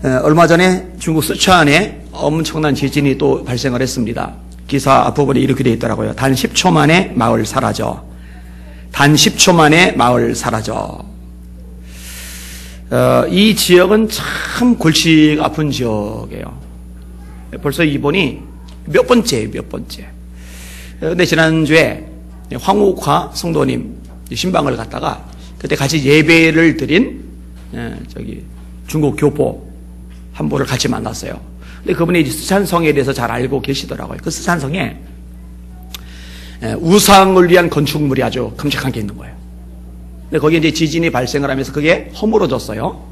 얼마 전에 중국 쓰촨에 엄청난 지진이 또 발생을 했습니다. 기사 앞부분에 이렇게 되어 있더라고요. 단 10초 만에 마을 사라져. 단 10초 만에 마을 사라져. 이 지역은 참 골치가 아픈 지역이에요. 벌써 이번이 몇 번째예요, 몇 번째. 근데 지난주에 황옥화 성도님 신방을 갔다가 그때 같이 예배를 드린 중국 교포 한 분을 같이 만났어요. 근데 그분이 쓰촨성에 대해서 잘 알고 계시더라고요. 그 쓰촨성에 우상을 위한 건축물이 아주 큼직한 게 있는 거예요. 근데 거기에 이제 지진이 발생을 하면서 그게 허물어졌어요.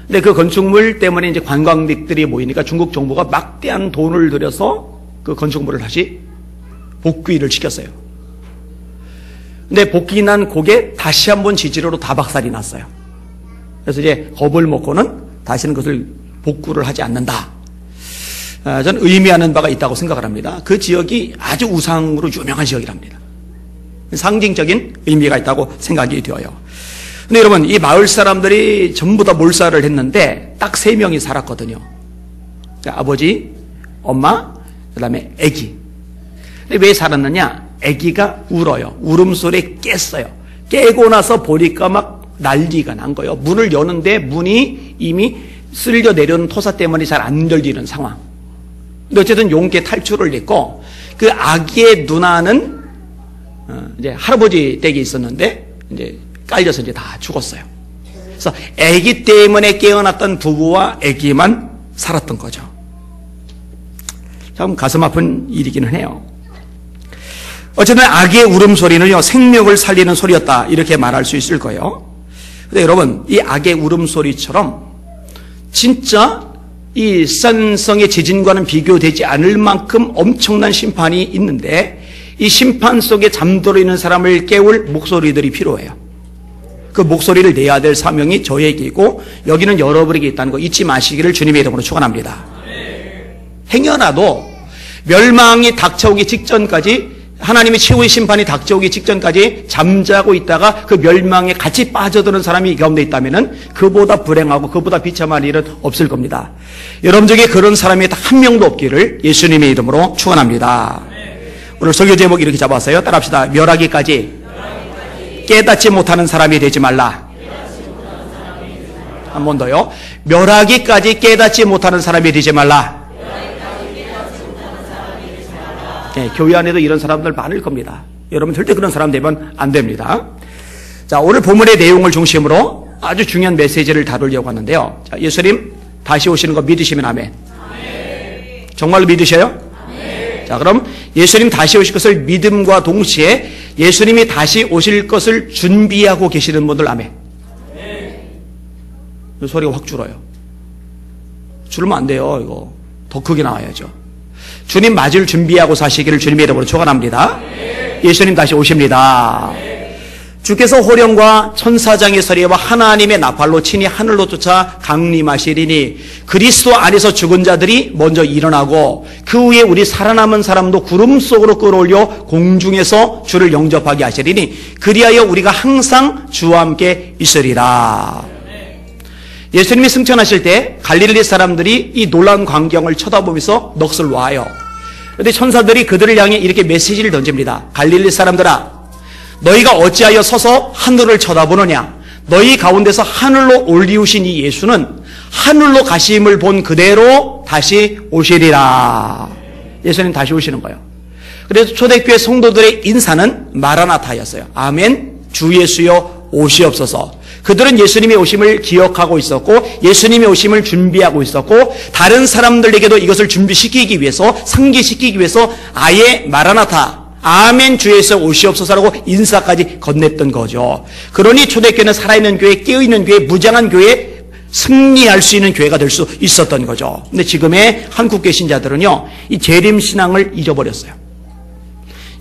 근데 그 건축물 때문에 이제 관광객들이 모이니까 중국 정부가 막대한 돈을 들여서 그 건축물을 다시 복귀를 시켰어요. 근데 복귀 난 곡에 다시 한번 지진으로 다박살이 났어요. 그래서 이제 겁을 먹고는 다시는 그것을 복구를 하지 않는다. 저는 의미하는 바가 있다고 생각을 합니다. 그 지역이 아주 우상으로 유명한 지역이랍니다. 상징적인 의미가 있다고 생각이 되어요. 근데 여러분, 이 마을 사람들이 전부 다 몰살을 했는데 딱 3명이 살았거든요. 아버지, 엄마, 그 다음에 아기. 근데 왜 살았느냐? 아기가 울어요. 울음소리에 깼어요. 깨고 나서 보니까 막 난리가 난 거예요. 문을 여는데 문이 이미 쓸려 내려오는 토사 때문에 잘 안 열리는 상황. 근데 어쨌든 용케 탈출을 했고, 그 아기의 누나는 이제 할아버지 댁에 있었는데 이제 깔려서 이제 다 죽었어요. 그래서 아기 때문에 깨어났던 부부와 아기만 살았던 거죠. 참 가슴 아픈 일이기는 해요. 어쨌든 아기의 울음소리는요, 생명을 살리는 소리였다, 이렇게 말할 수 있을 거예요. 근데 여러분, 이 아기의 울음소리처럼 진짜 이 쓰촨성의 지진과는 비교되지 않을 만큼 엄청난 심판이 있는데, 이 심판 속에 잠들어 있는 사람을 깨울 목소리들이 필요해요. 그 목소리를 내야 될 사명이 저에게이고 여기는 여러분에게 있다는 거 잊지 마시기를 주님의 이름으로 축원합니다. 행여라도 멸망이 닥쳐오기 직전까지, 하나님의 최후의 심판이 닥쳐오기 직전까지 잠자고 있다가 그 멸망에 같이 빠져드는 사람이 이 가운데 있다면 그보다 불행하고 그보다 비참한 일은 없을 겁니다. 여러분 중에 그런 사람이 한 명도 없기를 예수님의 이름으로 축원합니다. 오늘 설교 제목 이렇게 잡았어요. 따라합시다. 멸하기까지 깨닫지 못하는 사람이 되지 말라. 한 번 더요. 멸하기까지 깨닫지 못하는 사람이 되지 말라. 네, 교회 안에도 이런 사람들 많을 겁니다. 여러분 절대 그런 사람 되면 안 됩니다. 자, 오늘 본문의 내용을 중심으로 아주 중요한 메시지를 다루려고 하는데요. 자, 예수님 다시 오시는 거 믿으시면 아멘. 정말로 믿으셔요? 자, 그럼 예수님 다시 오실 것을 믿음과 동시에 예수님이 다시 오실 것을 준비하고 계시는 분들 아멘. 소리가 확 줄어요. 줄으면 안 돼요. 이거 더 크게 나와야죠. 주님 맞을 준비하고 사시기를 주님의 이름으로 축원합니다. 예수님 다시 오십니다. 주께서 호령과 천사장의 소리와 하나님의 나팔로 친히 하늘로 쫓아 강림하시리니 그리스도 안에서 죽은 자들이 먼저 일어나고 그 후에 우리 살아남은 사람도 구름 속으로 끌어올려 공중에서 주를 영접하게 하시리니 그리하여 우리가 항상 주와 함께 있으리라. 예수님이 승천하실 때 갈릴리 사람들이 이 놀라운 광경을 쳐다보면서 넋을 놓아요. 그런데 천사들이 그들을 향해 이렇게 메시지를 던집니다. 갈릴리 사람들아, 너희가 어찌하여 서서 하늘을 쳐다보느냐? 너희 가운데서 하늘로 올리우신 이 예수는 하늘로 가심을 본 그대로 다시 오시리라. 예수님 다시 오시는 거예요. 그래서 초대교회 성도들의 인사는 마라나타였어요. 아멘, 주 예수여 오시옵소서. 그들은 예수님의 오심을 기억하고 있었고 예수님의 오심을 준비하고 있었고 다른 사람들에게도 이것을 준비시키기 위해서, 상기시키기 위해서 아예 마라나타, 아멘 주 예수 오시옵소서라고 인사까지 건넸던 거죠. 그러니 초대교회는 살아있는 교회, 깨어있는 교회, 무장한 교회, 승리할 수 있는 교회가 될 수 있었던 거죠. 근데 지금의 한국계 신자들은요, 이 재림신앙을 잊어버렸어요.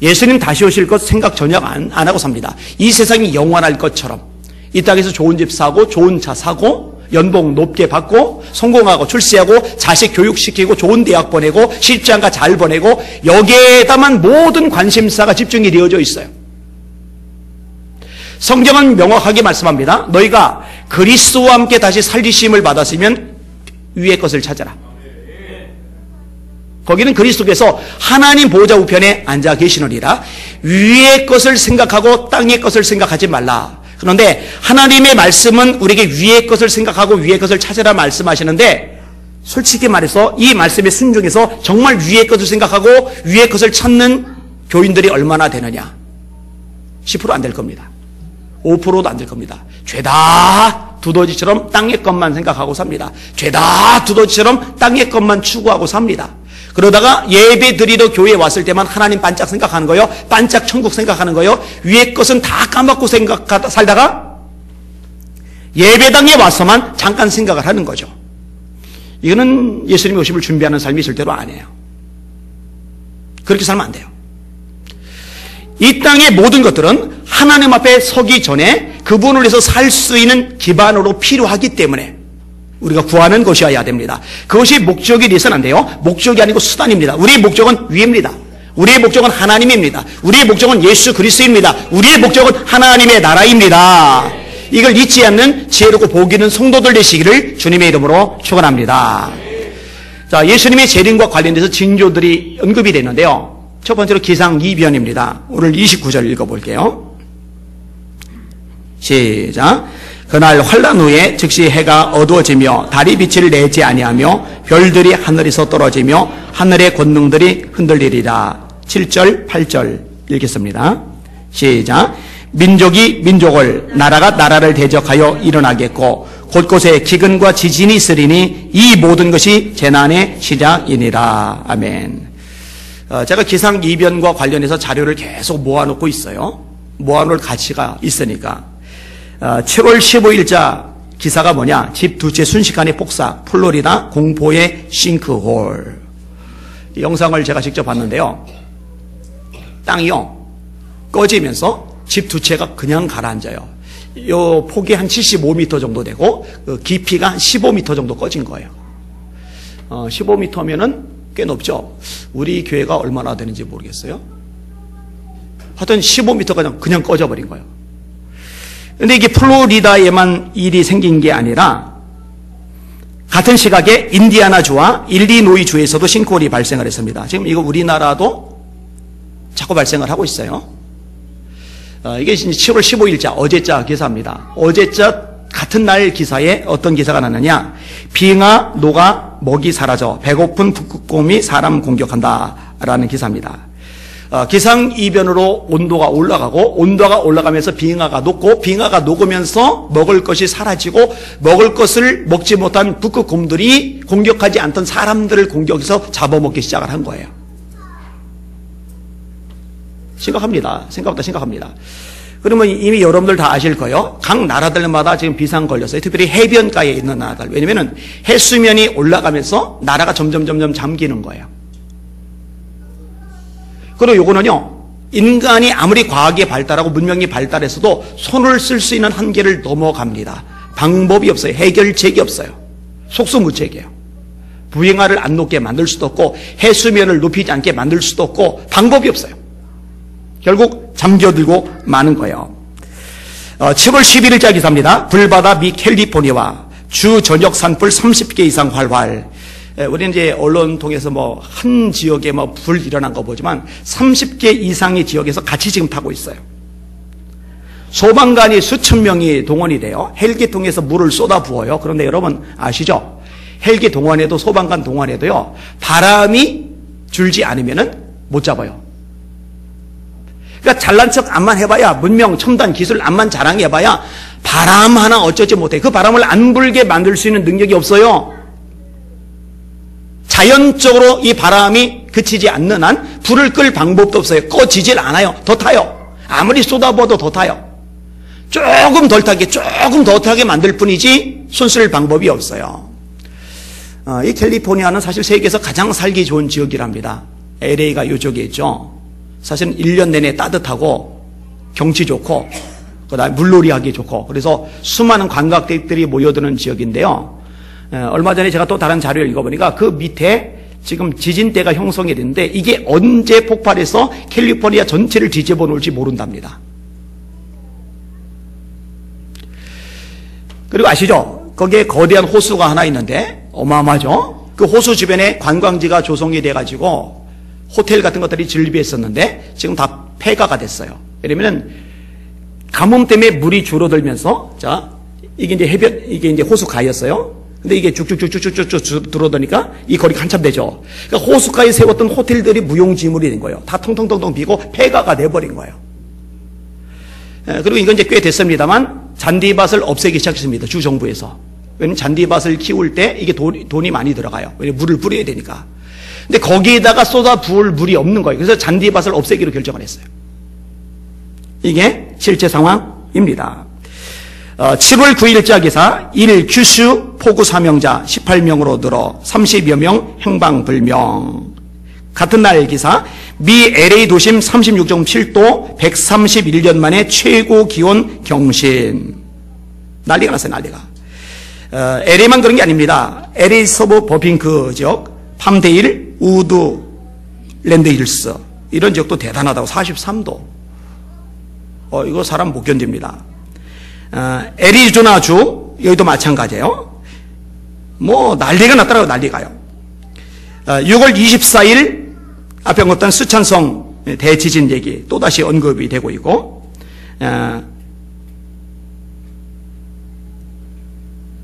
예수님 다시 오실 것 생각 전혀 안 하고 삽니다. 이 세상이 영원할 것처럼 이 땅에서 좋은 집 사고 좋은 차 사고 연봉 높게 받고 성공하고 출세하고 자식 교육시키고 좋은 대학 보내고 실장가 잘 보내고 여기에다만 모든 관심사가 집중이 되어져 있어요. 성경은 명확하게 말씀합니다. 너희가 그리스도와 함께 다시 살리심을 받았으면 위의 것을 찾아라. 거기는 그리스도께서 하나님 보좌 우편에 앉아 계시느니라. 위의 것을 생각하고 땅의 것을 생각하지 말라. 그런데 하나님의 말씀은 우리에게 위의 것을 생각하고 위의 것을 찾으라 말씀하시는데, 솔직히 말해서 이 말씀에 순종해서 정말 위의 것을 생각하고 위의 것을 찾는 교인들이 얼마나 되느냐? 10% 안 될 겁니다. 5%도 안 될 겁니다. 죄다 두더지처럼 땅의 것만 생각하고 삽니다. 죄다 두더지처럼 땅의 것만 추구하고 삽니다. 그러다가 예배 드리러 교회에 왔을 때만 하나님 반짝 생각하는 거요, 반짝 천국 생각하는 거요, 위의 것은 다 까먹고 살다가 예배당에 와서만 잠깐 생각을 하는 거죠. 이거는 예수님의 오심을 준비하는 삶이 절대로 아니에요. 그렇게 살면 안 돼요. 이 땅의 모든 것들은 하나님 앞에 서기 전에 그분을 위해서 살 수 있는 기반으로 필요하기 때문에 우리가 구하는 것이어야 됩니다. 그것이 목적이 돼서는 안 돼요. 목적이 아니고 수단입니다. 우리의 목적은 위입니다. 우리의 목적은 하나님입니다. 우리의 목적은 예수 그리스도입니다. 우리의 목적은 하나님의 나라입니다. 이걸 잊지 않는 지혜롭고 복 있는 성도들 되시기를 주님의 이름으로 축원합니다. 자, 예수님의 재림과 관련돼서 징조들이 언급이 되는데요. 첫 번째로 기상이변입니다. 오늘 29절 읽어볼게요. 시작. 그날 환란 후에 즉시 해가 어두워지며 달이 빛을 내지 아니하며 별들이 하늘에서 떨어지며 하늘의 권능들이 흔들리리라. 7절 8절 읽겠습니다. 시작. 민족이 민족을, 나라가 나라를 대적하여 일어나겠고 곳곳에 기근과 지진이 있으리니 이 모든 것이 재난의 시작이니라. 아멘. 제가 기상이변과 관련해서 자료를 계속 모아놓고 있어요. 모아놓을 가치가 있으니까. 7월 15일자 기사가 뭐냐? 집 두 채 순식간에 폭삭, 플로리다 공포의 싱크홀. 이 영상을 제가 직접 봤는데요. 땅이요, 꺼지면서 집 두 채가 그냥 가라앉아요. 요 폭이 한 75m 정도 되고, 깊이가 한 15m 정도 꺼진 거예요. 15m면은 꽤 높죠? 우리 교회가 얼마나 되는지 모르겠어요. 하여튼 15m가 그냥 꺼져버린 거예요. 근데 이게 플로리다에만 일이 생긴 게 아니라 같은 시각에 인디아나주와 일리노이주에서도 싱크홀이 발생을 했습니다. 지금 이거 우리나라도 자꾸 발생을 하고 있어요. 이게 7월 15일자 어제자 기사입니다. 어제자 같은 날 기사에 어떤 기사가 났느냐? 빙하 녹아 먹이 사라져 배고픈 북극곰이 사람 공격한다라는 기사입니다. 기상이변으로 온도가 올라가고 온도가 올라가면서 빙하가 녹고 빙하가 녹으면서 먹을 것이 사라지고 먹을 것을 먹지 못한 북극곰들이 공격하지 않던 사람들을 공격해서 잡아먹기 시작을 한 거예요. 심각합니다. 생각보다 심각합니다. 그러면 이미 여러분들 다 아실 거예요. 각 나라들마다 지금 비상 걸렸어요. 특별히 해변가에 있는 나라들. 왜냐면은 해수면이 올라가면서 나라가 점점 잠기는 거예요. 그리고 요거는요, 인간이 아무리 과학이 발달하고 문명이 발달해서도 손을 쓸 수 있는 한계를 넘어갑니다. 방법이 없어요. 해결책이 없어요. 속수무책이에요. 부행하를 안 높게 만들 수도 없고 해수면을 높이지 않게 만들 수도 없고 방법이 없어요. 결국 잠겨들고 마는 거예요. 7월 11일자 기사입니다. 불바다 미 캘리포니아와 주 전역 산불 30개 이상 활활. 우리는 이제 언론 통해서 한 지역에 불 일어난 거 보지만 30개 이상의 지역에서 같이 지금 타고 있어요. 소방관이 수천 명이 동원이 돼요. 헬기 통해서 물을 쏟아 부어요. 그런데 여러분 아시죠? 헬기 동원해도 소방관 동원해도요, 바람이 줄지 않으면은 못 잡아요. 그러니까 잘난 척 암만 해봐야, 문명 첨단 기술 암만 자랑해봐야 바람 하나 어쩌지 못해. 그 바람을 안 불게 만들 수 있는 능력이 없어요. 자연적으로 이 바람이 그치지 않는 한 불을 끌 방법도 없어요. 꺼지질 않아요. 더 타요. 아무리 쏟아부어도 더 타요. 조금 덜 타게, 조금 더 타게 만들 뿐이지 손 쓸 방법이 없어요. 이 캘리포니아는 사실 세계에서 가장 살기 좋은 지역이랍니다. LA가 이쪽에 있죠. 사실은 1년 내내 따뜻하고 경치 좋고 그다음에 물놀이하기 좋고, 그래서 수많은 관광객들이 모여드는 지역인데요. 얼마 전에 제가 또 다른 자료를 읽어보니까 그 밑에 지금 지진대가 형성이 됐는데 이게 언제 폭발해서 캘리포니아 전체를 뒤집어 놓을지 모른답니다. 그리고 아시죠? 거기에 거대한 호수가 하나 있는데 어마어마하죠. 그 호수 주변에 관광지가 조성이 돼가지고 호텔 같은 것들이 즐비했었는데 지금 다 폐가가 됐어요. 왜냐면은 가뭄 때문에 물이 줄어들면서, 자, 이게 이제 이게 이제 호수가였어요. 근데 이게 쭉쭉쭉쭉쭉쭉 들어오니까 이 거리가 한참 되죠. 그러니까 호수가에 세웠던 호텔들이 무용지물이 된 거예요. 다 통통통통 비고 폐가가 돼버린 거예요. 그리고 이건 이제 꽤 됐습니다만 잔디밭을 없애기 시작했습니다. 주 정부에서. 왜냐면 잔디밭을 키울 때 이게 돈이 많이 들어가요. 왜냐면 물을 뿌려야 되니까. 근데 거기에다가 쏟아 부을 물이 없는 거예요. 그래서 잔디밭을 없애기로 결정을 했어요. 이게 실제 상황입니다. 7월 9일자 기사 1. 규슈 폭우 사명자 18명으로 늘어 30여 명 행방불명. 같은 날 기사 미 LA 도심 36.7도 131년 만에 최고 기온 경신. 난리가 났어요. 난리가. LA만 그런 게 아닙니다. LA 서부 버핑크 지역, 팜데일, 우드, 랜드힐스 이런 지역도 대단하다고 43도. 이거 사람 못 견딥니다. 애리조나주 여기도 마찬가지예요. 뭐 난리가 났더라고요. 난리가요. 6월 24일 앞에 언급한 스촨성 대지진 얘기 또다시 언급이 되고 있고,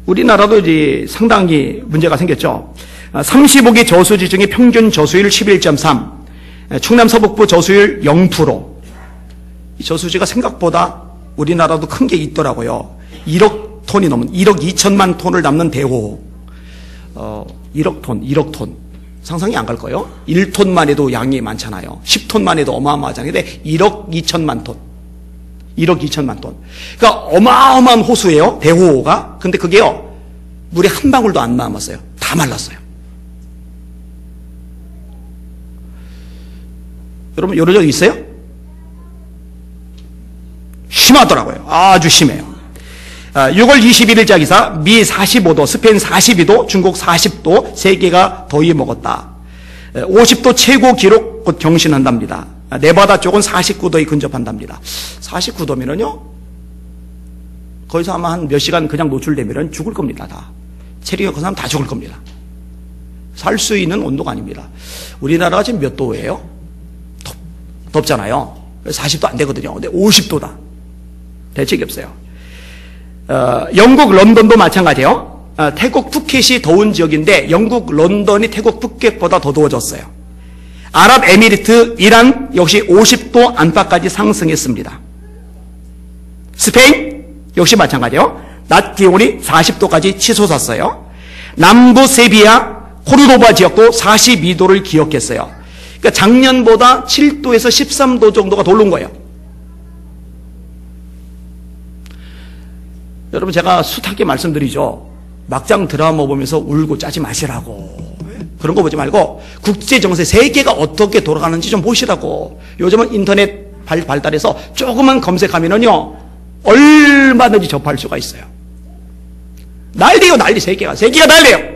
우리나라도 이제 상당히 문제가 생겼죠. 35개 저수지 중에 평균 저수율 11.3, 충남 서북부 저수율 0%. 이 저수지가 생각보다 우리나라도 큰 게 있더라고요. 1억 톤이 넘는, 1억 2천만 톤을 담는 대호. 1억 톤. 상상이 안 갈 거예요. 1톤만 해도 양이 많잖아요. 10톤만 해도 어마어마하잖아요. 근데 1억 2천만 톤. 1억 2천만 톤. 그러니까 어마어마한 호수예요. 대호가. 근데 그게요, 물이 한 방울도 안 남았어요. 다 말랐어요. 여러분, 이런 적 있어요? 심하더라고요. 아주 심해요. 6월 21일자 기사 미 45도, 스페인 42도, 중국 40도, 세계가 더위 먹었다. 50도 최고 기록 곧 경신한답니다. 네바다 쪽은 49도에 근접한답니다. 49도면은요, 거기서 아마 한 몇 시간 그냥 노출되면 죽을 겁니다. 다. 체력이 그 사람 다 죽을 겁니다. 살 수 있는 온도가 아닙니다. 우리나라가 지금 몇 도예요? 덥잖아요. 40도 안 되거든요. 근데 50도다. 대책이 없어요. 영국 런던도 마찬가지예요. 태국 푸켓이 더운 지역인데 영국 런던이 태국 푸켓보다 더 더워졌어요. 아랍에미리트, 이란 역시 50도 안팎까지 상승했습니다. 스페인 역시 마찬가지예요. 낮 기온이 40도까지 치솟았어요. 남부 세비야, 코르도바 지역도 42도를 기록했어요. 그러니까 작년보다 7도에서 13도 정도가 더 오른 거예요. 여러분, 제가 숱하게 말씀드리죠. 막장 드라마 보면서 울고 짜지 마시라고. 그런 거 보지 말고 국제정세, 세계가 어떻게 돌아가는지 좀 보시라고. 요즘은 인터넷 발달해서 조금만 검색하면은요, 얼마든지 접할 수가 있어요. 난리요, 난리. 세계가 난리요.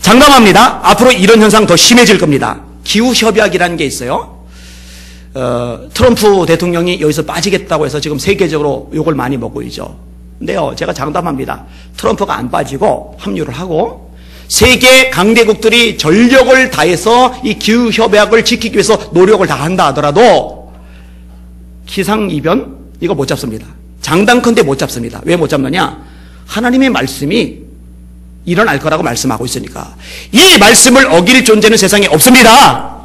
장담합니다. 앞으로 이런 현상 더 심해질 겁니다. 기후협약이라는 게 있어요. 트럼프 대통령이 여기서 빠지겠다고 해서 지금 세계적으로 욕을 많이 먹고 있죠. 근데요, 제가 장담합니다. 트럼프가 안 빠지고 합류를 하고 세계 강대국들이 전력을 다해서 이 기후협약을 지키기 위해서 노력을 다 한다 하더라도 기상이변 이거 못 잡습니다. 장담컨대 못 잡습니다. 왜 못 잡느냐? 하나님의 말씀이 일어날 거라고 말씀하고 있으니까. 이 말씀을 어길 존재는 세상에 없습니다.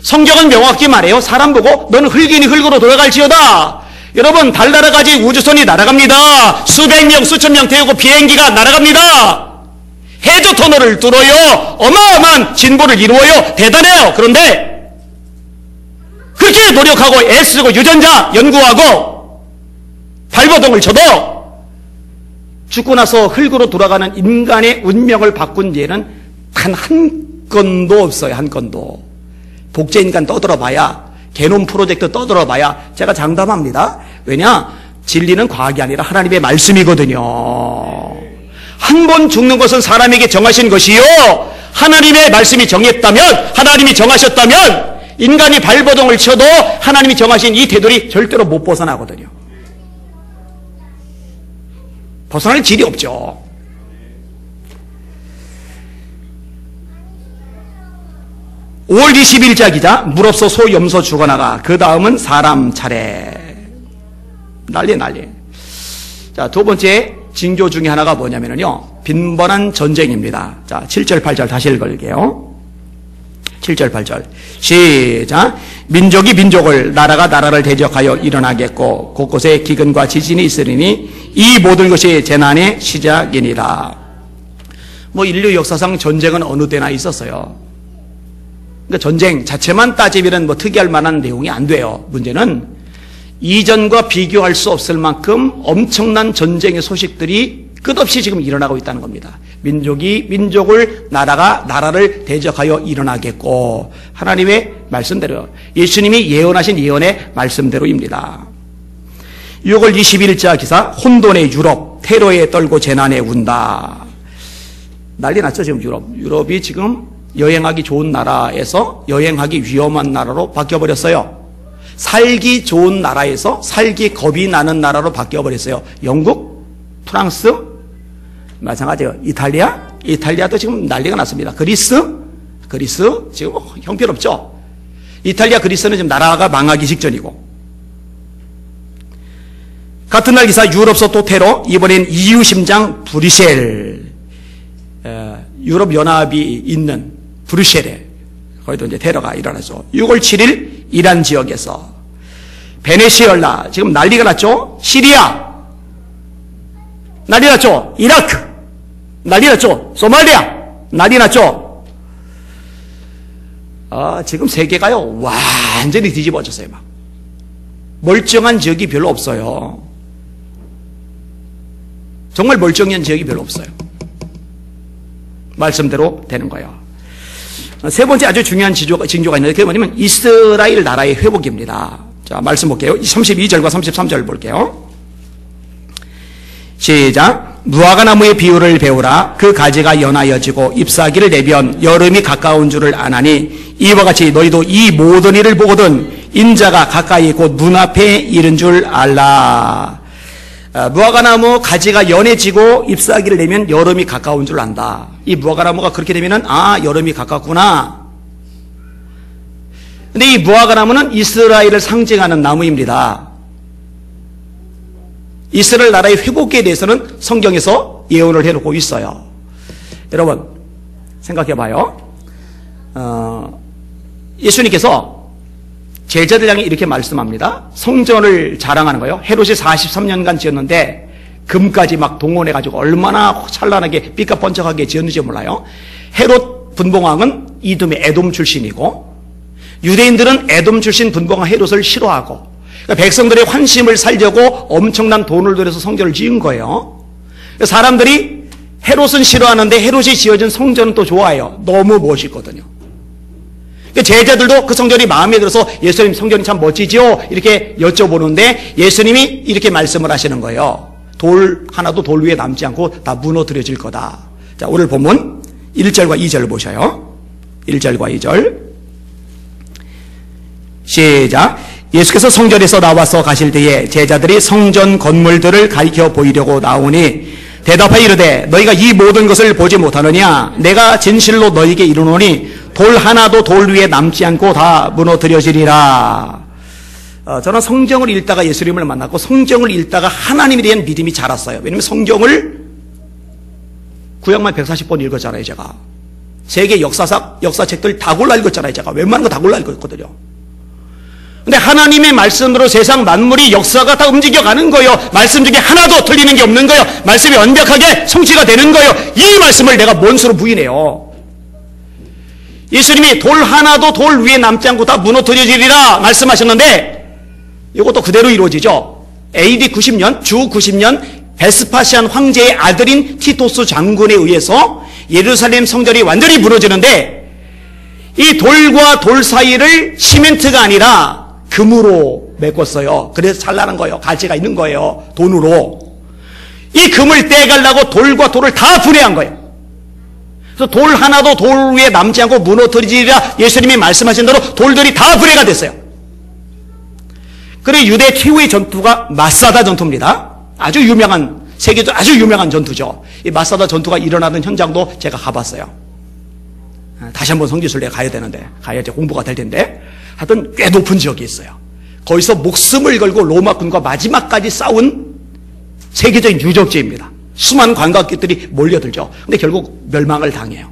성경은 명확히 말해요. 사람 보고 너는 흙이니 흙으로 돌아갈지어다. 여러분, 달 날아가지 우주선이 날아갑니다. 수백 명, 수천 명 태우고 비행기가 날아갑니다. 해저 터널을 뚫어요. 어마어마한 진보를 이루어요. 대단해요. 그런데 그렇게 노력하고 애쓰고 유전자 연구하고 발버둥을 쳐도 죽고 나서 흙으로 돌아가는 인간의 운명을 바꾼 예는 단 한 건도 없어요. 한 건도. 복제인간 떠들어봐야, 게놈 프로젝트 떠들어봐야 제가 장담합니다. 왜냐? 진리는 과학이 아니라 하나님의 말씀이거든요. 한 번 죽는 것은 사람에게 정하신 것이요, 하나님의 말씀이 정했다면, 하나님이 정하셨다면 인간이 발버둥을 쳐도 하나님이 정하신 이 태도리 절대로 못 벗어나거든요. 벗어날 길이 없죠. (5월 20일자) 기자, 물 없어 소 염소 죽어나가. 그 다음은 사람 차례. 난리. 자, 두 번째 징조 중에 하나가 뭐냐면요, 빈번한 전쟁입니다. 자, 7절 8절 다시 읽을게요. 7절 8절 시작. 민족이 민족을, 나라가 나라를 대적하여 일어나겠고 곳곳에 기근과 지진이 있으리니 이 모든 것이 재난의 시작이니라. 인류 역사상 전쟁은 어느 때나 있었어요. 그러니까 전쟁 자체만 따지면 특이할 만한 내용이 안 돼요. 문제는 이전과 비교할 수 없을 만큼 엄청난 전쟁의 소식들이 끝없이 지금 일어나고 있다는 겁니다. 민족이 민족을, 나라가 나라를 대적하여 일어나겠고, 하나님의 말씀대로, 예수님이 예언하신 예언의 말씀대로입니다. 6월 20일자 기사, 혼돈의 유럽, 테러에 떨고 재난에 운다. 난리 났죠, 지금 유럽이 지금 여행하기 좋은 나라에서 여행하기 위험한 나라로 바뀌어버렸어요. 살기 좋은 나라에서 살기 겁이 나는 나라로 바뀌어버렸어요. 영국, 프랑스, 마찬가지예요. 이탈리아도 지금 난리가 났습니다. 그리스 지금 형편없죠. 이탈리아, 그리스는 지금 나라가 망하기 직전이고. 같은 날 기사, 유럽서 또 테러, 이번엔 EU 심장 브뤼셀, 유럽 연합이 있는 브뤼셀에 거기도 이제 테러가 일어나죠. 6월 7일 이란 지역에서 베네수엘라, 지금 난리가 났죠. 시리아 난리 났죠. 이라크 난리 났죠. 소말리아 난리 났죠. 지금 세계가요 완전히 뒤집어졌어요. 막 멀쩡한 지역이 별로 없어요. 정말 멀쩡한 지역이 별로 없어요. 말씀대로 되는 거예요. 세 번째 아주 중요한 징조가 있는데, 그게 뭐냐면 이스라엘 나라의 회복입니다. 자, 말씀 볼게요. 32절과 33절 볼게요. 시작. 무화과나무의 비유를 배우라. 그 가지가 연하여지고 잎사귀를 내면 여름이 가까운 줄을 아나니, 이와 같이 너희도 이 모든 일을 보거든 인자가 가까이 곧 눈앞에 이른 줄 알라. 무화과나무 가지가 연해지고 잎사귀를 내면 여름이 가까운 줄 안다. 이 무화과나무가 그렇게 되면은 여름이 가깝구나. 근데 이 무화과나무는 이스라엘을 상징하는 나무입니다. 이스라엘 나라의 회복에 대해서는 성경에서 예언을 해놓고 있어요. 여러분 생각해봐요. 예수님께서 제자들 향해 이렇게 말씀합니다. 성전을 자랑하는 거예요. 헤롯이 43년간 지었는데 금까지 막 동원해가지고 얼마나 찬란하게 삐까번쩍하게 지었는지 몰라요. 헤롯 분봉왕은 이듬해 에돔 출신이고, 유대인들은 에돔 출신 분봉왕 헤롯을 싫어하고, 그러니까 백성들의 환심을 살려고 엄청난 돈을 들여서 성전을 지은 거예요. 사람들이 헤롯은 싫어하는데 헤롯이 지어진 성전은 또 좋아해요. 너무 멋있거든요. 제자들도 그 성전이 마음에 들어서 예수님 성전이 참 멋지죠? 이렇게 여쭤보는데 예수님이 이렇게 말씀을 하시는 거예요. 돌 하나도 돌 위에 남지 않고 다 무너뜨려질 거다. 자, 오늘 본문 1절과 2절 보셔요. 1절과 2절 시작. 예수께서 성전에서 나와서 가실 때에 제자들이 성전 건물들을 가리켜 보이려고 나오니 대답하여 이르되 너희가 이 모든 것을 보지 못하느냐? 내가 진실로 너희에게 이르노니 돌 하나도 돌 위에 남지 않고 다 무너뜨려지리라. 저는 성경을 읽다가 예수님을 만났고 성경을 읽다가 하나님에 대한 믿음이 자랐어요. 왜냐하면 성경을 구약만 140번 읽었잖아요. 제가 세계 역사책들 다 골라 읽었잖아요. 제가 웬만한 거 다 골라 읽었거든요. 근데 하나님의 말씀으로 세상 만물이 역사가 다 움직여가는 거예요. 말씀 중에 하나도 틀리는 게 없는 거예요. 말씀이 완벽하게 성취가 되는 거예요. 이 말씀을 내가 뭔수로 부인해요. 예수님이 돌 하나도 돌 위에 남지 않고 다 무너뜨려지리라 말씀하셨는데 이것도 그대로 이루어지죠. AD 90년, 주 90년 베스파시안 황제의 아들인 티토스 장군에 의해서 예루살렘 성전이 완전히 무너지는데 이 돌과 돌 사이를 시멘트가 아니라 금으로 메꿨어요. 그래서 찬란한 거예요. 가치가 있는 거예요. 돈으로. 이 금을 떼가려고 돌과 돌을 다 분해한 거예요. 그래서 돌 하나도 돌 위에 남지 않고 무너뜨리리라 예수님이 말씀하신 대로 돌들이 다 분해가 됐어요. 그리고 유대 최후의 전투가 마사다 전투입니다. 아주 유명한 세계적으로 아주 유명한 전투죠. 이 마사다 전투가 일어나는 현장도 제가 가봤어요. 다시 한번 성지순례에 가야 되는데, 가야 이제 공부가 될 텐데, 하여튼 꽤 높은 지역이 있어요. 거기서 목숨을 걸고 로마군과 마지막까지 싸운 세계적인 유적지입니다. 수많은 관광객들이 몰려들죠. 근데 결국 멸망을 당해요.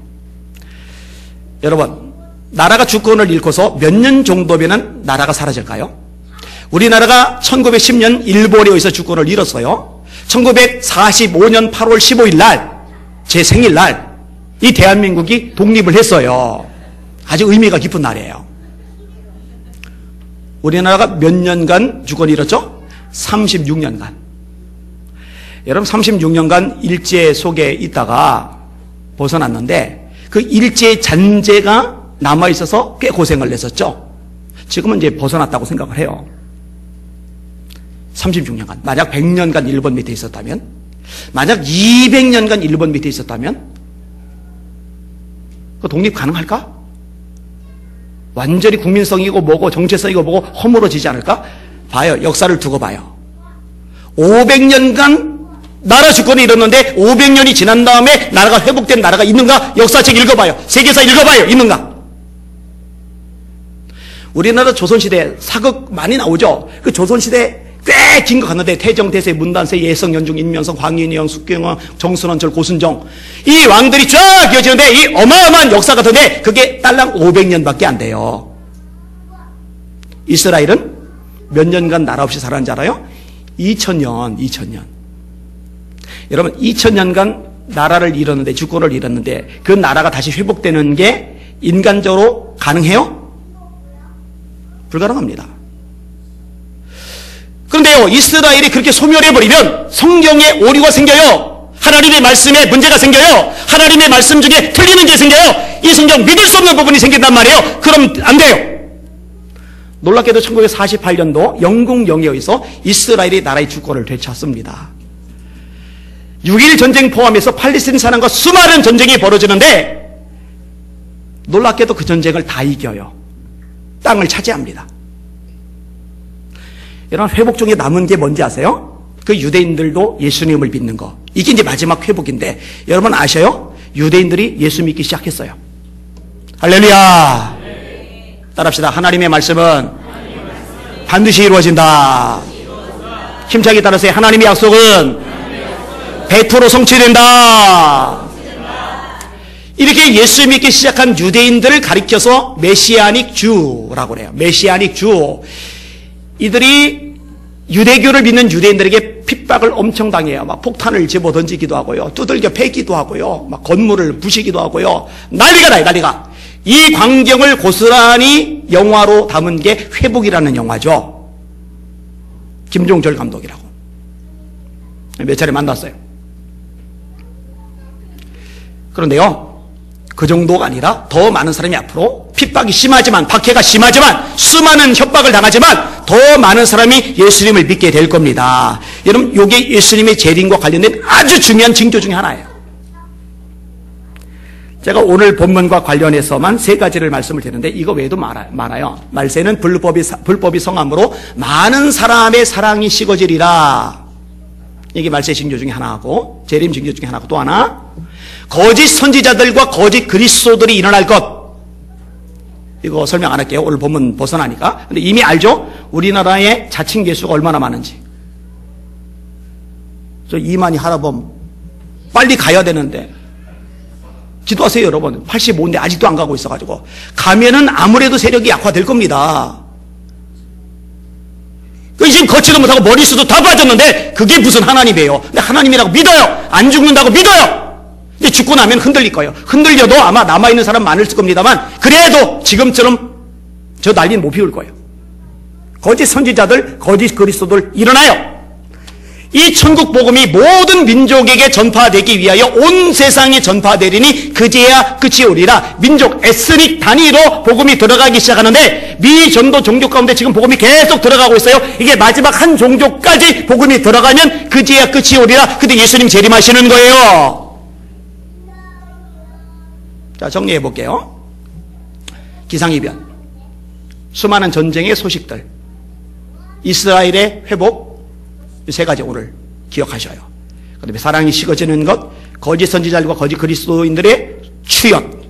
여러분, 나라가 주권을 잃고서 몇 년 정도면 나라가 사라질까요? 우리나라가 1910년 일본에 의해서 주권을 잃었어요. 1945년 8월 15일 날, 제 생일날, 이 대한민국이 독립을 했어요. 아주 의미가 깊은 날이에요. 우리나라가 몇 년간 주권을 잃었죠? 36년간. 여러분, 36년간 일제 속에 있다가 벗어났는데, 그 일제 잔재가 남아있어서 꽤 고생을 했었죠. 지금은 이제 벗어났다고 생각을 해요. 36년간. 만약 100년간 일본 밑에 있었다면, 만약 200년간 일본 밑에 있었다면, 그 독립 가능할까? 완전히 국민성이고 뭐고 정체성이고 뭐고 허물어지지 않을까? 봐요. 역사를 두고 봐요. 500년간 나라 주권을 잃었는데 500년이 지난 다음에 나라가 회복된 나라가 있는가? 역사책 읽어봐요. 세계사 읽어봐요. 있는가? 우리나라 조선시대 사극 많이 나오죠. 그 조선시대 꽤 긴 거 갔는데 태정태세, 문단세, 예성, 연중, 인면성, 황인영, 숙경왕, 정순원철, 고순정 이 왕들이 쫙 이어지는데 이 어마어마한 역사 같은데 그게 딸랑 500년밖에 안 돼요. 이스라엘은 몇 년간 나라 없이 살았는지 알아요? 2000년. 여러분 2000년간 나라를 잃었는데 주권을 잃었는데 그 나라가 다시 회복되는 게 인간적으로 가능해요? 불가능합니다. 그런데요, 이스라엘이 그렇게 소멸해버리면 성경에 오류가 생겨요. 하나님의 말씀에 문제가 생겨요. 하나님의 말씀 중에 틀리는 게 생겨요. 이 성경 믿을 수 없는 부분이 생긴단 말이에요. 그럼 안 돼요. 놀랍게도 1948년도 영국 영해에 의해서 이스라엘이 나라의 주권을 되찾습니다. 6.1 전쟁 포함해서 팔레스타인 사람과 수많은 전쟁이 벌어지는데 놀랍게도 그 전쟁을 다 이겨요. 땅을 차지합니다. 여러분, 회복 중에 남은 게 뭔지 아세요? 그 유대인들도 예수님을 믿는 거. 이게 이제 마지막 회복인데 여러분 아셔요? 유대인들이 예수 믿기 시작했어요. 할렐루야. 따라합시다. 하나님의 말씀은 반드시 이루어진다. 힘차게 따라서 하나님의 약속은 100% 성취된다. 이렇게 예수 믿기 시작한 유대인들을 가리켜서 메시아닉 주라고 해요. 메시아닉 주. 이들이 유대교를 믿는 유대인들에게 핍박을 엄청 당해요. 막 폭탄을 집어 던지기도 하고요. 두들겨 패기도 하고요. 막 건물을 부시기도 하고요. 난리가 나요, 난리가. 이 광경을 고스란히 영화로 담은 게 회복이라는 영화죠. 김종철 감독이라고. 몇 차례 만났어요. 그런데요, 그 정도가 아니라 더 많은 사람이 앞으로 핍박이 심하지만, 박해가 심하지만, 수많은 협박을 당하지만 더 많은 사람이 예수님을 믿게 될 겁니다. 여러분, 이게 예수님의 재림과 관련된 아주 중요한 징조 중에 하나예요. 제가 오늘 본문과 관련해서만 세 가지를 말씀을 드리는데 이거 외에도 많아요. 말세는 불법이 성함으로 많은 사람의 사랑이 식어지리라. 이게 말세 징조 중에 하나하고 재림 징조 중에 하나고 또 하나 거짓 선지자들과 거짓 그리스도들이 일어날 것. 이거 설명 안 할게요. 오늘 본문 벗어나니까. 근데 이미 알죠? 우리나라의 자칭 개수가 얼마나 많은지. 저 이만희 할아범 빨리 가야 되는데 기도하세요, 여러분. 85인데 아직도 안 가고 있어가지고 가면은 아무래도 세력이 약화될 겁니다. 지금 걷지도 못하고 머리수도 다 빠졌는데 그게 무슨 하나님이에요. 근데 하나님이라고 믿어요. 안 죽는다고 믿어요. 이제 죽고 나면 흔들릴 거예요. 흔들려도 아마 남아있는 사람 많을 겁니다만 그래도 지금처럼 저 난리는 못 피울 거예요. 거짓 선지자들, 거짓 그리스도들 일어나요. 이 천국 복음이 모든 민족에게 전파되기 위하여 온 세상에 전파되리니 그제야 끝이 오리라. 민족, 에스닉 단위로 복음이 들어가기 시작하는데 미전도 종족 가운데 지금 복음이 계속 들어가고 있어요. 이게 마지막 한 종족까지 복음이 들어가면 그제야 끝이 오리라. 근데 예수님 재림하시는 거예요. 자, 정리해 볼게요. 기상이변, 수많은 전쟁의 소식들, 이스라엘의 회복, 이 세 가지 오늘 기억하셔요. 그다음에 사랑이 식어지는 것, 거짓 선지자들과 거짓 그리스도인들의 출현,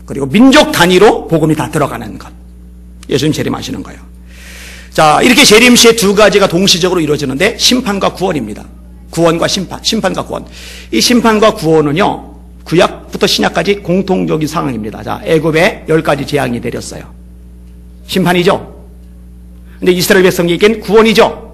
그리고 민족 단위로 복음이 다 들어가는 것. 예수님 재림하시는 거예요. 자, 이렇게 재림 시에 두 가지가 동시적으로 이루어지는데 심판과 구원입니다. 구원과 심판과 구원. 이 심판과 구원은요, 구약부터 신약까지 공통적인 상황입니다. 자, 애굽에 10가지 재앙이 내렸어요. 심판이죠. 근데 이스라엘 백성에게는 구원이죠.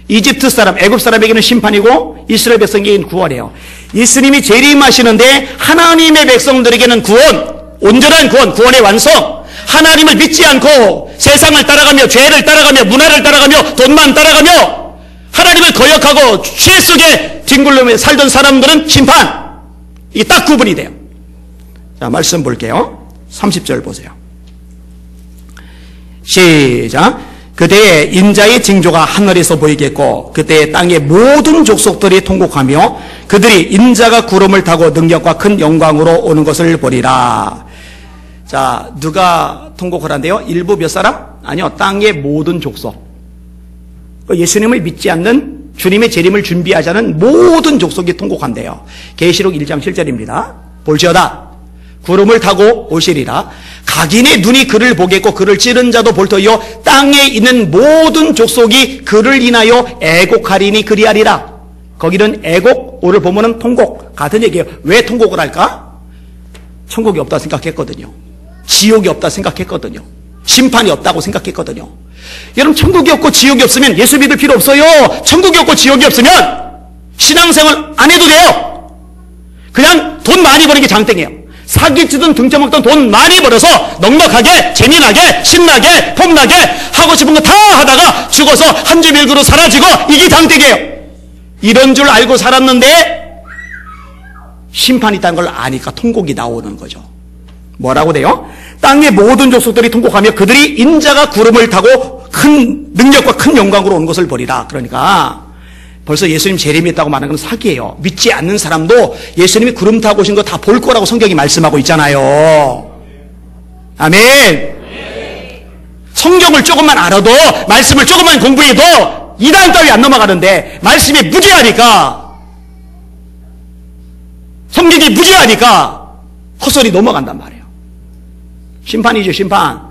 이집트 사람, 애굽 사람에게는 심판이고 이스라엘 백성에게는 구원이에요. 예수님이 재림하시는데 하나님의 백성들에게는 구원, 온전한 구원, 구원의 완성. 하나님을 믿지 않고 세상을 따라가며 죄를 따라가며 문화를 따라가며 돈만 따라가며 하나님을 거역하고 죄 속에 뒹굴며 살던 사람들은 심판. 이게 딱 구분이 돼요. 자, 말씀 볼게요. 30절 보세요. 시작. 그때에 인자의 징조가 하늘에서 보이겠고 그때에 땅의 모든 족속들이 통곡하며 그들이 인자가 구름을 타고 능력과 큰 영광으로 오는 것을 보리라. 자, 누가 통곡을 한대요? 일부 몇 사람? 아니요, 땅의 모든 족속. 예수님을 믿지 않는 주님의 재림을 준비하지 않은 모든 족속이 통곡한대요. 계시록 1장 7절입니다. 볼지어다 구름을 타고 오시리라. 각인의 눈이 그를 보겠고 그를 찌른 자도 볼 터이요 땅에 있는 모든 족속이 그를 인하여 애곡하리니 그리하리라. 거기는 애곡, 오늘 보면은 통곡 같은 얘기예요. 왜 통곡을 할까? 천국이 없다 생각했거든요. 지옥이 없다 생각했거든요. 심판이 없다고 생각했거든요. 여러분, 천국이 없고 지옥이 없으면 예수 믿을 필요 없어요. 천국이 없고 지옥이 없으면 신앙생활 안 해도 돼요. 그냥 돈 많이 버는 게 장땡이에요. 사기치든 등쳐먹던 돈 많이 벌어서 넉넉하게 재미나게 신나게 폼나게 하고 싶은 거 다 하다가 죽어서 한 줌 일구로 사라지고 이게 장땡이에요. 이런 줄 알고 살았는데 심판이 있다는 걸 아니까 통곡이 나오는 거죠. 뭐라고 돼요? 땅의 모든 족속들이 통곡하며 그들이 인자가 구름을 타고 큰 능력과 큰 영광으로 온 것을 보리라. 그러니까 벌써 예수님 재림이 있다고 말하는 건 사기예요. 믿지 않는 사람도 예수님이 구름 타고 오신 거 다 볼 거라고 성경이 말씀하고 있잖아요. 아멘. 성경을 조금만 알아도, 말씀을 조금만 공부해도 이단 따위 안 넘어가는데 말씀이 무지하니까, 성경이 무지하니까 헛소리 넘어간단 말이에요. 심판이죠, 심판.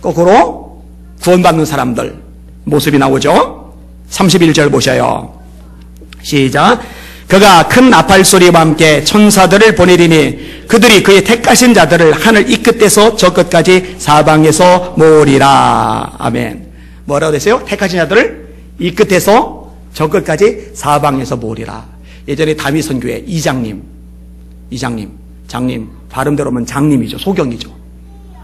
거꾸로 구원받는 사람들 모습이 나오죠. 31절 보셔요. 시작. 그가 큰 나팔 소리와 함께 천사들을 보내리니 그들이 그의 택하신 자들을 하늘 이 끝에서 저 끝까지 사방에서 모으리라. 아멘. 뭐라고 됐어요? 택하신 자들을 이 끝에서 저 끝까지 사방에서 모으리라. 예전에 다윗 선교회 이장님, 장님, 발음대로 하면 장님이죠. 소경이죠.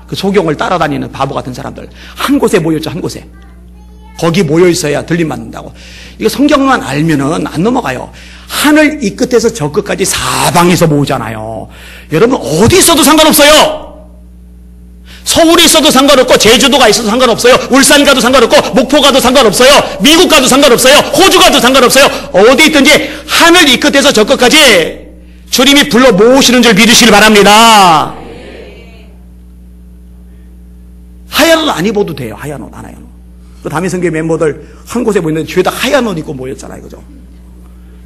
그 소경을 따라다니는 바보 같은 사람들 한 곳에 모였죠. 한 곳에. 거기 모여 있어야 들림 받는다고. 이거 성경만 알면은 안 넘어가요. 하늘 이 끝에서 저 끝까지 사방에서 모으잖아요. 여러분, 어디 있어도 상관없어요. 서울에 있어도 상관없고 제주도가 있어도 상관없어요. 울산 가도 상관없고 목포 가도 상관없어요. 미국 가도 상관없어요. 호주 가도 상관없어요. 어디 있든지 하늘 이 끝에서 저 끝까지 주님이 불러 모으시는 줄 믿으시길 바랍니다. 하얀 옷 안 입어도 돼요. 하얀 옷 안 해요. 그 다미성교회 멤버들 한 곳에 모였는데 죄다 하얀 옷 입고 모였잖아요. 그죠?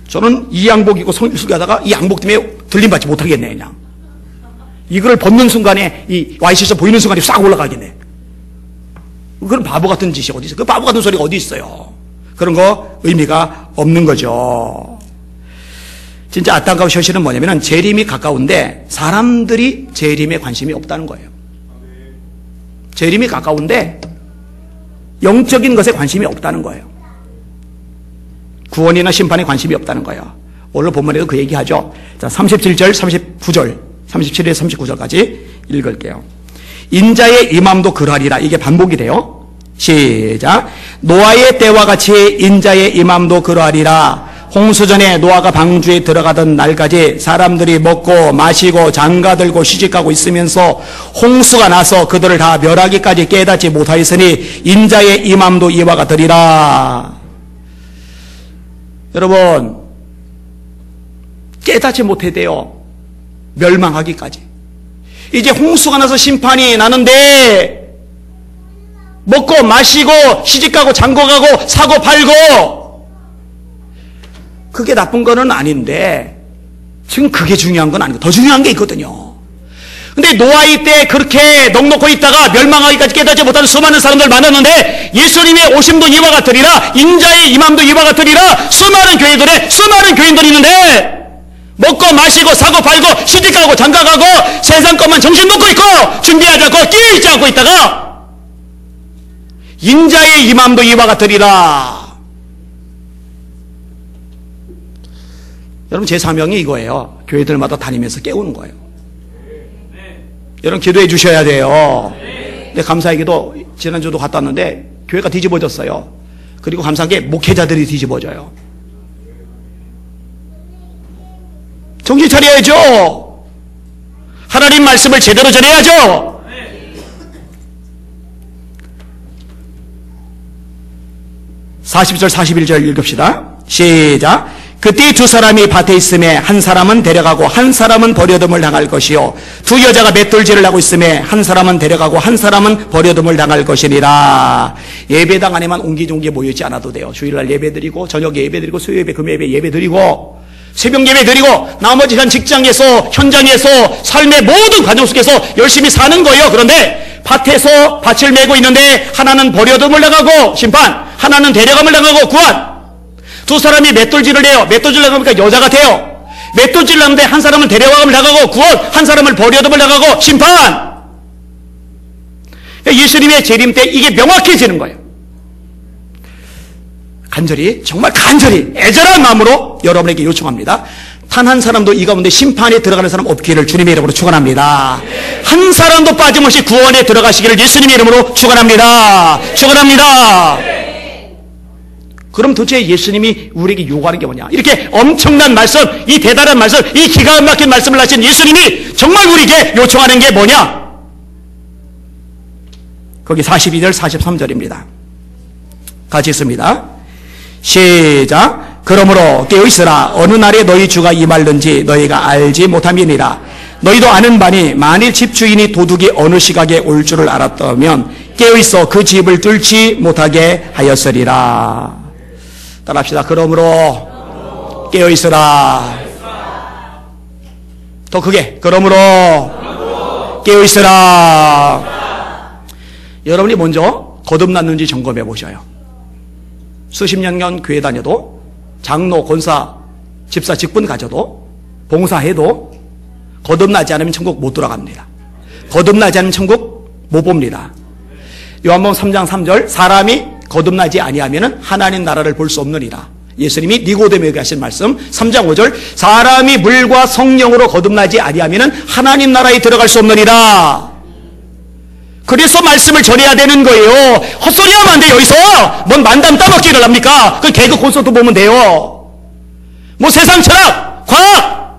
저는 이 양복 입고 성수기하다가 이 양복 때문에 들림받지 못하겠네. 그냥 이걸 벗는 순간에 이 와이시에서 보이는 순간에 싹 올라가겠네. 그런 바보 같은 짓이 어디 있어요? 그 바보 같은 소리가 어디 있어요? 그런 거 의미가 없는 거죠. 진짜 안타까운 현실은 뭐냐면 재림이 가까운데 사람들이 재림에 관심이 없다는 거예요. 재림이 가까운데 영적인 것에 관심이 없다는 거예요. 구원이나 심판에 관심이 없다는 거예요. 오늘 본문에도 그 얘기하죠. 자, 37절, 39절, 37에서 39절까지 읽을게요. 인자의 임함도 그러하리라. 이게 반복이 돼요. 시작. 노아의 때와 같이 인자의 임함도 그러하리라. 홍수전에 노아가 방주에 들어가던 날까지 사람들이 먹고 마시고 장가들고 시집가고 있으면서 홍수가 나서 그들을 다 멸하기까지 깨닫지 못하였으니 인자의 임함도 이와 같으리라. 여러분, 깨닫지 못해대요. 멸망하기까지. 이제 홍수가 나서 심판이 나는데 먹고 마시고 시집가고 장가가고 사고 팔고 그게 나쁜 거는 아닌데 지금 그게 중요한 건 아니고 더 중요한 게 있거든요. 근데 노아의 때 그렇게 넉넉히 있다가 멸망하기까지 깨닫지 못하는 수많은 사람들 만났는데 예수님의 오심도 이와 같으리라, 인자의 임함도 이와 같으리라. 수많은 교회들에 수많은 교인들이 있는데 먹고 마시고 사고 팔고 시집가고 장가가고 세상 것만 정신 놓고 있고 준비하지 않고 끼어있지 않고 있다가 인자의 임함도 이와 같으리라. 여러분, 제 사명이 이거예요. 교회들마다 다니면서 깨우는 거예요. 여러분, 기도해 주셔야 돼요. 근데 감사하게도 지난주도 갔다 왔는데 교회가 뒤집어졌어요. 그리고 감사한 게 목회자들이 뒤집어져요. 정신 차려야죠. 하나님 말씀을 제대로 전해야죠. 네. 40절 41절 읽읍시다. 시작. 그때 두 사람이 밭에 있음에 한 사람은 데려가고 한 사람은 버려둠을 당할 것이요 두 여자가 맷돌질을 하고 있음에 한 사람은 데려가고 한 사람은 버려둠을 당할 것이니라. 예배당 안에만 옹기종기 모이지 않아도 돼요. 주일날 예배드리고 저녁에 예배드리고 수요예배 금요예배 예배드리고 새벽 예배드리고 나머지 한 직장에서 현장에서 삶의 모든 과정 속에서 열심히 사는 거예요. 그런데 밭에서 밭을 메고 있는데 하나는 버려둠을 당하고 심판, 하나는 데려감을 당하고 구원. 두 사람이 맷돌질을 해요. 맷돌질을 하니까 여자가 돼요. 맷돌질을 하는데 한 사람은 데려감을 당하고 구원, 한 사람을 버려둠을 당하고 심판. 예수님의 재림 때 이게 명확해지는 거예요. 간절히, 정말 간절히 애절한 마음으로 여러분에게 요청합니다. 단 한 사람도 이 가운데 심판에 들어가는 사람 없기를 주님의 이름으로 축원합니다. 한 사람도 빠짐없이 구원에 들어가시기를 예수님의 이름으로 축원합니다. 축원합니다. 그럼 도대체 예수님이 우리에게 요구하는 게 뭐냐? 이렇게 엄청난 말씀, 이 대단한 말씀, 이 기가 막힌 말씀을 하신 예수님이 정말 우리에게 요청하는 게 뭐냐? 거기 42절 43절입니다. 같이 있습니다. 시작. 그러므로 깨어있으라. 어느 날에 너희 주가 임할는지 너희가 알지 못함이니라. 너희도 아는 바니 만일 집주인이 도둑이 어느 시각에 올 줄을 알았다면 깨어있어 그 집을 뚫지 못하게 하였으리라. 따라합시다. 그러므로 깨어있으라. 더 크게. 그러므로 깨어있으라. 여러분이 먼저 거듭났는지 점검해 보셔요. 수십 년 교회 다녀도 장로, 권사, 집사 직분 가져도 봉사해도 거듭나지 않으면 천국 못 돌아갑니다. 거듭나지 않으면 천국 못 봅니다. 요한복음 3장 3절 사람이 거듭나지 아니하면 하나님 나라를 볼 수 없느니라. 예수님이 니고데모에게 하신 말씀 3장 5절 사람이 물과 성령으로 거듭나지 아니하면 하나님 나라에 들어갈 수 없느니라. 그래서 말씀을 전해야 되는 거예요. 헛소리하면 안 돼요. 여기서 뭔 만담 따먹기를 합니까? 그 개그 콘서트 보면 돼요. 뭐 세상 철학, 과학,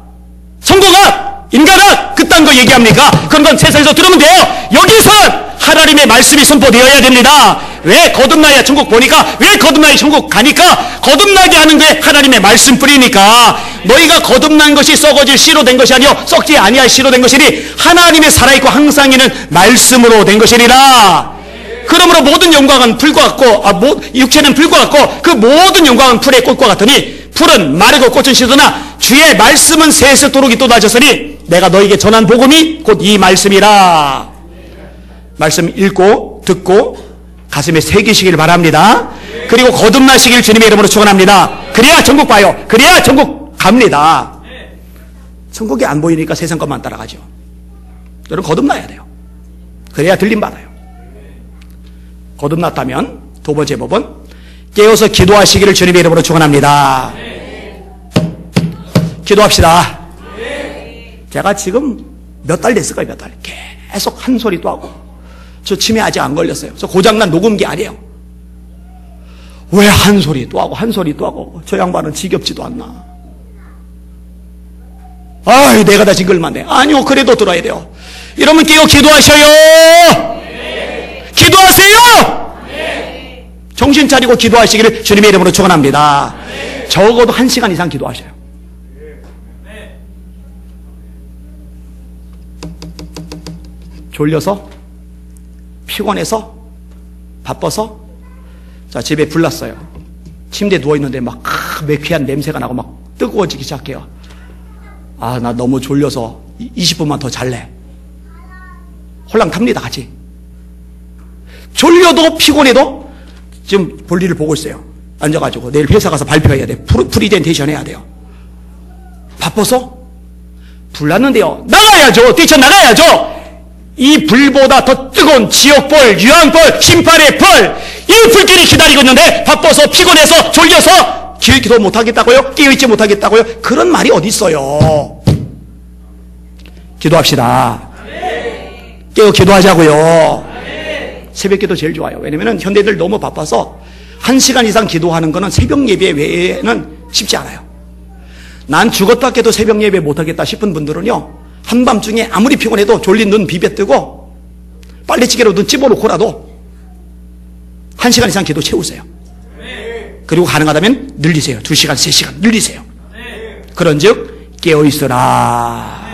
성공학, 인간학 그딴 거 얘기합니까? 그런 건 세상에서 들으면 돼요. 여기서는 하나님의 말씀이 선포되어야 됩니다. 왜? 거듭나야 천국 보니까. 왜 거듭나야 천국 가니까? 거듭나게 하는 게 하나님의 말씀 뿌리니까. 너희가 거듭난 것이 썩어질 씨로 된 것이 아니요 썩지 아니할 씨로 된 것이니 하나님의 살아있고 항상 있는 말씀으로 된 것이니라. 그러므로 모든 영광은 풀과 같고 육체는 풀과 같고 그 모든 영광은 풀의 꽃과 같으니 풀은 마르고 꽃은 시드나 주의 말씀은 세세토록 돋아졌으니 내가 너에게 전한 복음이 곧 이 말씀이라. 말씀 읽고 듣고 가슴에 새기시길 바랍니다. 그리고 거듭나시길 주님의 이름으로 축원합니다. 그래야 천국 봐요. 그래야 천국 갑니다. 천국이 안 보이니까 세상 것만 따라가죠. 여러분 거듭나야 돼요. 그래야 들림 받아요. 거듭났다면 두 번째 법은 깨어서 기도하시기를 주님의 이름으로 축원합니다. 기도합시다. 제가 지금 몇 달 됐을 거예요. 몇 달. 계속 한 소리도 하고 저 치매 아직 안 걸렸어요. 저 고장난 녹음기 아니에요. 왜 한 소리 또 하고 한 소리 또 하고 저 양반은 지겹지도 않나. 아이 내가 다 징글만해. 아니요 그래도 들어야 돼요. 여러분 깨어 기도하셔요. 기도하세요. 정신 차리고 기도하시기를 주님의 이름으로 축원합니다. 적어도 1시간 이상 기도하셔요. 졸려서 피곤해서 바빠서 자 집에 불났어요. 침대에 누워있는데 막 매캐한 냄새가 나고 막 뜨거워지기 시작해요. 아, 나 너무 졸려서 20분만 더 잘래. 홀랑 탑니다, 같이. 졸려도 피곤해도 지금 볼일을 보고 있어요. 앉아가지고 내일 회사 가서 발표해야 돼. 프리젠테이션 해야 돼요. 바빠서? 불 났는데요. 나가야죠. 뛰쳐나가야죠. 이 불보다 더 뜨거운 지옥불, 유황불, 심판의 불, 이 불길이 기다리고 있는데 바빠서 피곤해서 졸려서 기도 못하겠다고요? 깨어있지 못하겠다고요? 그런 말이 어디 있어요. 기도합시다. 깨어 기도하자고요. 새벽기도 제일 좋아요. 왜냐면 현대들 너무 바빠서 1시간 이상 기도하는 거는 새벽 예배 외에는 쉽지 않아요. 난 죽었다 깨도 새벽 예배 못하겠다 싶은 분들은요, 한밤중에 아무리 피곤해도 졸린 눈 비벼뜨고 빨래찌개로 눈 집어놓고라도 1시간 이상 기도 채우세요. 그리고 가능하다면 늘리세요. 2시간, 3시간 늘리세요. 그런즉 깨어있으라.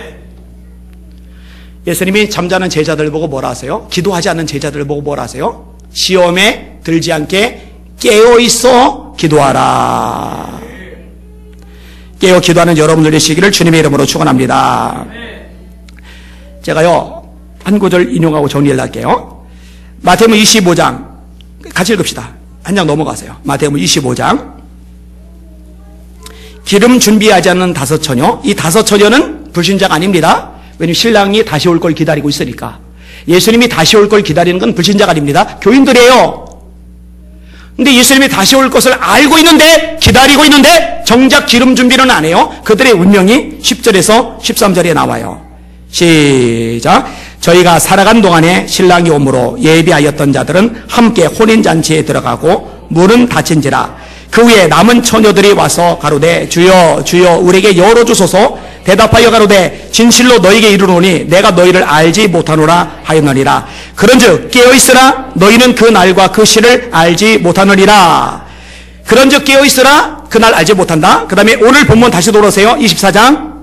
예수님이 잠자는 제자들 보고 뭐라 하세요? 기도하지 않는 제자들 보고 뭐라 하세요? 시험에 들지 않게 깨어있어 기도하라. 깨어 기도하는 여러분들 되시기를 주님의 이름으로 축원합니다. 제가요, 한 구절 인용하고 정리를 할게요. 마태복음 25장 같이 읽읍시다. 한 장 넘어가세요. 마태복음 25장. 기름 준비하지 않는 5 처녀. 이 5 처녀는 불신자가 아닙니다. 왜냐하면 신랑이 다시 올 걸 기다리고 있으니까. 예수님이 다시 올 걸 기다리는 건 불신자가 아닙니다. 교인들이에요. 근데 예수님이 다시 올 것을 알고 있는데, 기다리고 있는데 정작 기름 준비는 안 해요. 그들의 운명이 10절에서 13절에 나와요. 시작. 저희가 살아간 동안에 신랑이 오므로 예비하였던 자들은 함께 혼인잔치에 들어가고 문은 닫힌지라. 그 후에 남은 처녀들이 와서 가로되 주여 주여 우리에게 열어주소서. 대답하여 가로되 진실로 너희에게 이르노니 내가 너희를 알지 못하노라 하였느니라. 그런즉 깨어있으라. 너희는 그 날과 그 시를 알지 못하느니라. 그런즉 깨어있으라. 그날 알지 못한다. 그 다음에 오늘 본문 다시 돌아오세요. 24장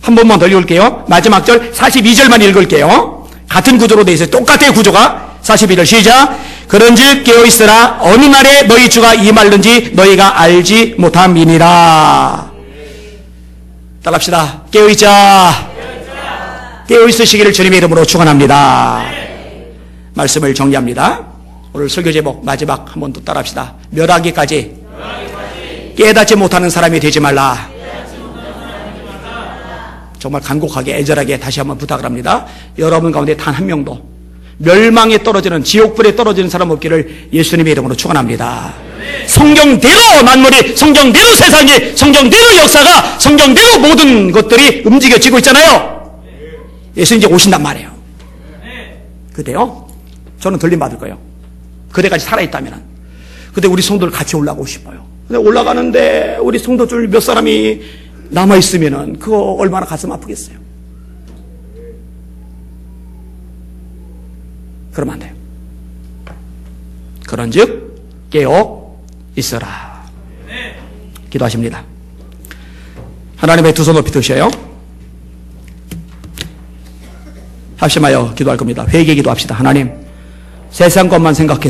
한 번만 더 읽을게요. 마지막 절 42절만 읽을게요. 같은 구조로 되어 있어요. 똑같아요, 구조가. 42절 시작. 그런즉 깨어있으라. 어느 날에 너희 주가 임할는지 너희가 알지 못함이니라. 따라합시다. 깨어있자. 깨어있으시기를 주님의 이름으로 축원합니다. 말씀을 정리합니다. 오늘 설교 제목 마지막 한 번 더 따라합시다. 멸하기까지 깨닫지 못하는 사람이 되지 말라. 정말 간곡하게 애절하게 다시 한번 부탁을 합니다. 여러분 가운데 단 한 명도 멸망에 떨어지는 지옥불에 떨어지는 사람 없기를 예수님의 이름으로 축원합니다. 성경대로 만물이, 성경대로 세상이, 성경대로 역사가, 성경대로 모든 것들이 움직여지고 있잖아요. 예수님 이제 오신단 말이에요. 그때요, 저는 들림 받을 거예요. 그때까지 살아있다면. 근데 우리 성도들 같이 올라가고 싶어요. 근데 올라가는데 우리 성도들 몇 사람이 남아있으면은 그거 얼마나 가슴 아프겠어요. 그러면 안 돼요. 그런즉 깨어 있어라. 기도하십니다. 하나님의 두 손 높이 드셔요. 합심하여 기도할 겁니다. 회개 기도합시다. 하나님, 세상 것만 생각해서